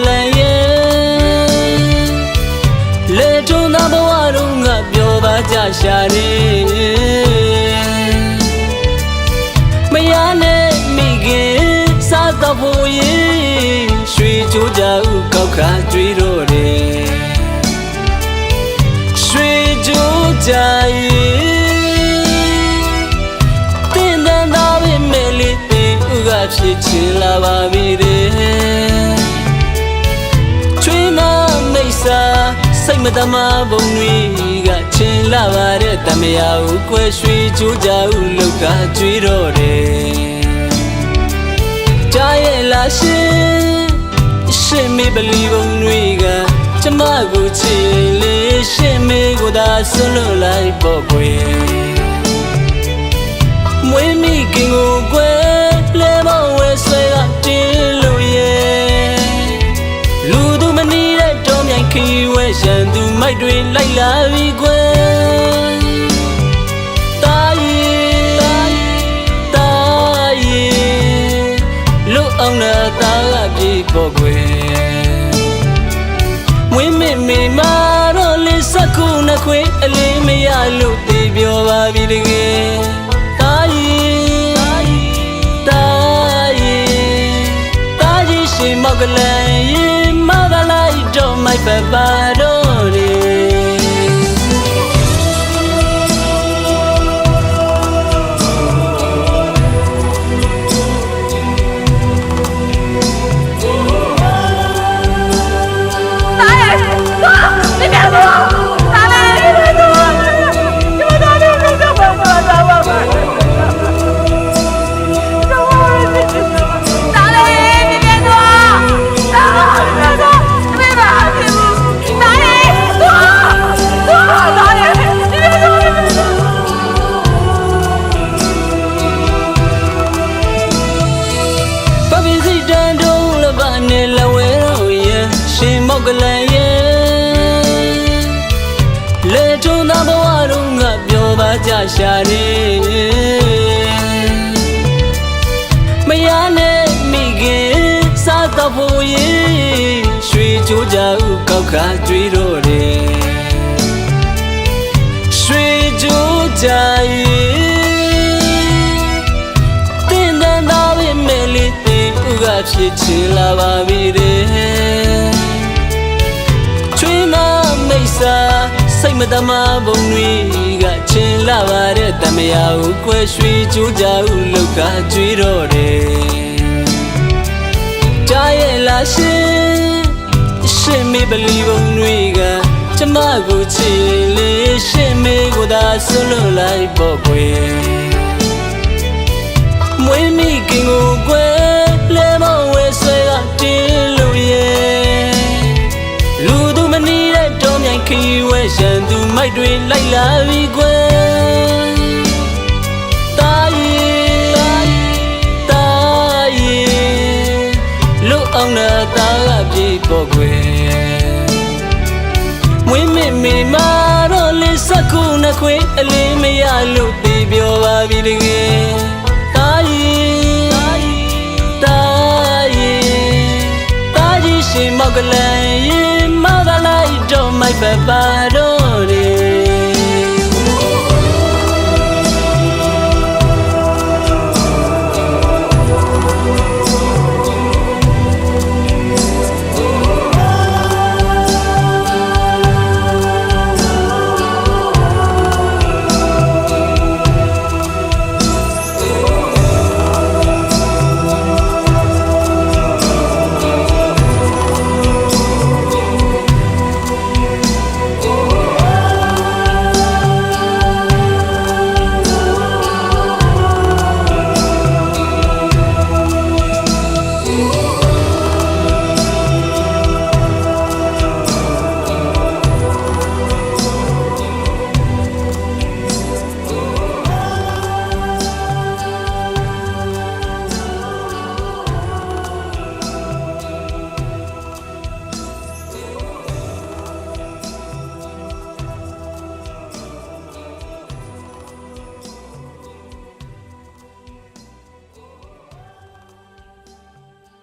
lan ye le thon da bwa dong nga pyo ba ja sha de maya ne mi kin sa ta pho ye shwe jo ja u kauk kha jwi ro de shwe jo ja ye tin dan da be me le te u ga phit chin la ba bi de chwe na mai saစိတ်မတမဘုံတွေကချင်းလာပါတဲ့တမယာကိုကွယ်ရွှေချိုးကြဦးလောက်ကကြွေးတော့တယ်ကြားရဲ့လားရှင်မေပလီဘုံတွေကကျမကိုချစ်လေရှင်မေကိုသာဆွလွတ်လိုက်ပေါ့ကွယ်မွေးမိခင်ကိုကွယ်လဲမဝဲဆွဲကတင်းလို့ရဲ့လူသူမနေတဲ့တော်မြိုင်ခီဝဲရှန်သူမိုက်တွေလိုက်လာပြီကွယ်တာရီလူအောင်နာတာကပြေပေါ်ကွယ်မွေးမေမေမာတော့လေးစက်ခုနှစ်ခွေးအလေးမရလို့တေးပြောပါပြီတကယ်တာရီရှင်မောက်ကလေးရင်မကလိုက်တော့မိုက်ပပါတော့လေကလေးရဲ့လေထုံသာဘဝတော့ငါပြောပါကြရှာတယ်မရနဲ့မိခင်စားတော့ဖို့ရင်ရွှေချိုးကြဦးကောက်ခါကြွေးတော့တယ်ရွှေချိုးကြရင်တင်းတန်သားပဲမဲလေးတင်ဥကဖြစ်ချင်လာပါပြီတဲ့စိတ်မတမဘုံတွေကချင်းလာပါတဲ့တမယာကိုကွယ်ရွှေချိုးကြဦးလောက်ကကြွေးတော့တယ်ကြားရဲ့လားရှင်မေပလီဘုံတွေကကျမကိုချစ်လေရှင်မေကိုသာဆွလွတ်လိုက်ပေါ့ကွယ်မွေးမိခင်ကိုကွယ်လဲမဝဲဆွဲကတင်းလို့ရဲ့လူသူမနေတဲ့တော်မြိုင်ခီဝဲရှန်သူမိုက်တွေလိုက်လာပြီကွယ်တာရီလူအောင်နာတာကပြေပေါ်ကွယ်မွေးမေမေမာတော့လေးစက်ခုနှစ်ခွေးအလေးမရလို့တေးပြောပါပြီတကယ်တာရီရှင်မောက်ကလေးရင်မကလိုက်တော့မိုက်ပပါ